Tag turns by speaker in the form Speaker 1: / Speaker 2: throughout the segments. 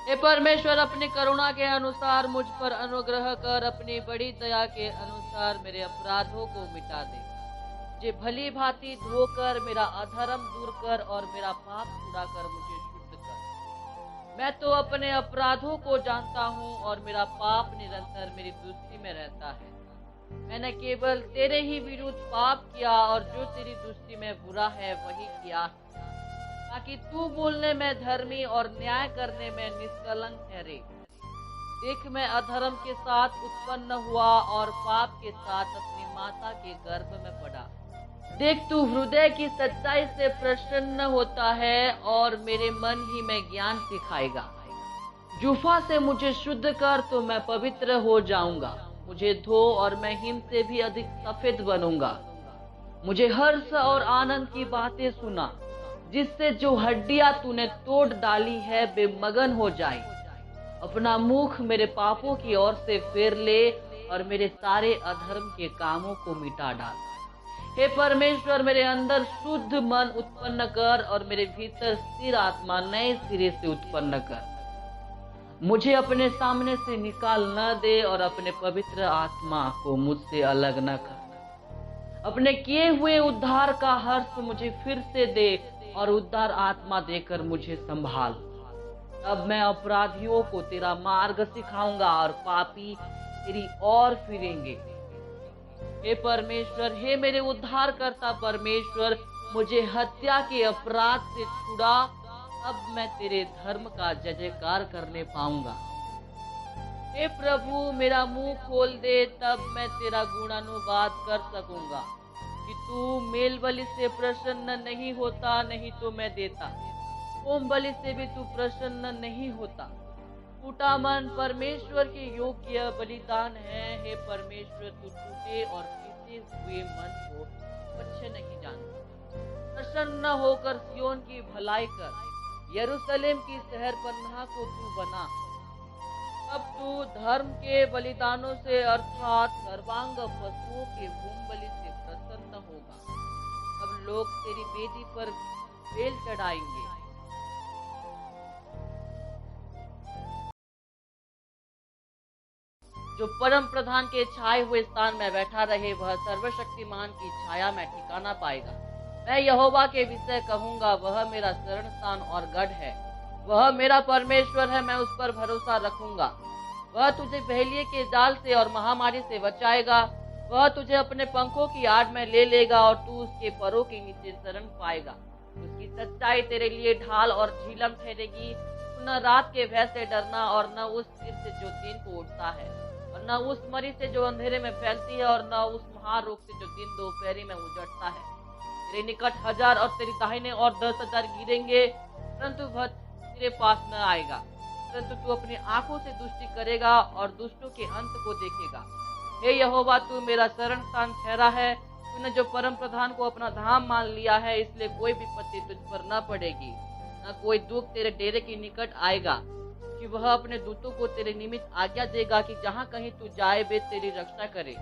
Speaker 1: हे परमेश्वर, अपनी करुणा के अनुसार मुझ पर अनुग्रह कर, अपनी बड़ी दया के अनुसार मेरे अपराधों को मिटा दे। मुझे भली भांति धोकर मेरा अधर्म दूर कर और मेरा पाप छुड़ा कर मुझे शुद्ध कर। मैं तो अपने अपराधों को जानता हूँ और मेरा पाप निरंतर मेरी दृष्टि में रहता है। मैंने केवल तेरे ही विरुद्ध पाप किया और जो तेरी दृष्टि में बुरा है वही किया है, ताकि तू बोलने में धर्मी और न्याय करने में निष्कलंक ठहरे। देख, मैं अधर्म के साथ उत्पन्न हुआ और पाप के साथ अपनी माता के गर्भ में पड़ा। देख, तू हृदय की सच्चाई से प्रसन्न होता है और मेरे मन ही में ज्ञान सिखाएगा। जूफा से मुझे शुद्ध कर तो मैं पवित्र हो जाऊंगा। मुझे धो और मैं हिम से भी अधिक सफेद बनूंगा। मुझे हर्ष और आनंद की बातें सुना, जिससे जो हड्डियां तूने तोड़ डाली है वे मगन हो जाए। अपना मुख मेरे पापों की ओर से फेर ले और मेरे सारे अधर्म के कामों को मिटा डाल। हे परमेश्वर, मेरे अंदर शुद्ध मन उत्पन्न कर और मेरे भीतर स्थिर आत्मा नए सिरे से उत्पन्न कर। मुझे अपने सामने से निकाल न दे और अपने पवित्र आत्मा को मुझसे अलग न कर। अपने किए हुए उद्धार का हर्ष मुझे फिर से दे और उद्धार आत्मा देकर मुझे संभाल। अब मैं अपराधियों को तेरा मार्ग सिखाऊंगा और पापी तेरी ओर फिरेंगे। हे परमेश्वर, हे मेरे उद्धारकर्ता परमेश्वर, मुझे हत्या के अपराध से छुड़ा। अब मैं तेरे धर्म का जय जयकार करने पाऊंगा। हे प्रभु, मेरा मुंह खोल दे, तब मैं तेरा गुणानुवाद कर सकूंगा कि तू मेल बलि से प्रसन्न नहीं होता, नहीं तो मैं देता। होम बलि से भी तू प्रसन्न नहीं होता। टूटा मन परमेश्वर के योग्य बलिदान है। हे परमेश्वर, तू टूटे और पीसे हुए मन को अच्छे नहीं जानता। प्रसन्न होकर सियोन की भलाई कर, यरूशलेम की शहरपनाह को तू बना। अब तू धर्म के बलिदानों से अर्थात सर्वांग पशुओं के होम बलि से प्रसन्न होगा। अब लोग तेरी वेदी पर बेल चढ़ाएंगे। जो परम प्रधान के छाए हुए स्थान में बैठा रहे, वह सर्वशक्तिमान की छाया में ठिकाना पाएगा। मैं यहोवा के विषय कहूंगा, वह मेरा शरण स्थान और गढ़ है। वह मेरा परमेश्वर है, मैं उस पर भरोसा रखूंगा। वह तुझे बहेलिये के जाल से और महामारी से बचाएगा। वह तुझे अपने पंखों की आड़ में ले लेगा और तू उसके परों के नीचे शरण पाएगा। उसकी सच्चाई तेरे लिए ढाल और झिलम ठहरेगी। न रात के भय से डरना और न उस तीर से जो दिन को उठता है, और न उस मरी से जो अंधेरे में फैलती है, और न उस महारोग से जो दिन दोपहरी में उजड़ता है। तेरे निकट 1000 और तेरी दाहिने और 10,000 गिरेंगे, परंतु वह तेरे पास न आएगा। परंतु तू अपनी आंखों से दृष्टि करेगा और दुष्टों के अंत को देखेगा। हे यहोवा, तू मेरा शरण स्थान ठहरा है। तूने जो परम प्रधान को अपना धाम मान लिया है, इसलिए कोई विपत्ति तुझ पर न पड़ेगी, न कोई दुख तेरे डेरे के निकट आएगा। कि वह अपने दूतों को तेरे निमित्त आज्ञा देगा कि जहाँ कहीं तू जाए वे तेरी रक्षा करे।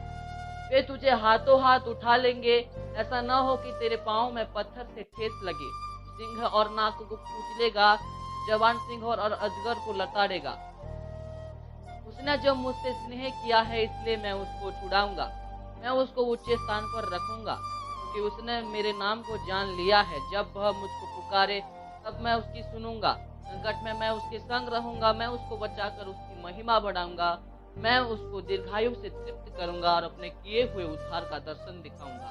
Speaker 1: वे तुझे हाथों हाथ उठा लेंगे, ऐसा न हो कि तेरे पाँव में पत्थर से ठेस लगे। सिंह और नाग को कुचलेगा, जवान सिंह और अजगर को लताड़ेगा। उसने जो मुझसे स्नेह किया है, इसलिए मैं उसको छुड़ाऊंगा। मैं उसको ऊंचे स्थान पर रखूंगा, क्योंकि उसने मेरे नाम को जान लिया है। जब वह मुझको पुकारे, तब मैं उसकी सुनूंगा। संकट में मैं उसके संग रहूंगा। मैं उसको बचाकर उसकी महिमा बढ़ाऊंगा। मैं उसको दीर्घायु से तृप्त करूंगा और अपने किए हुए उद्धार का दर्शन दिखाऊंगा।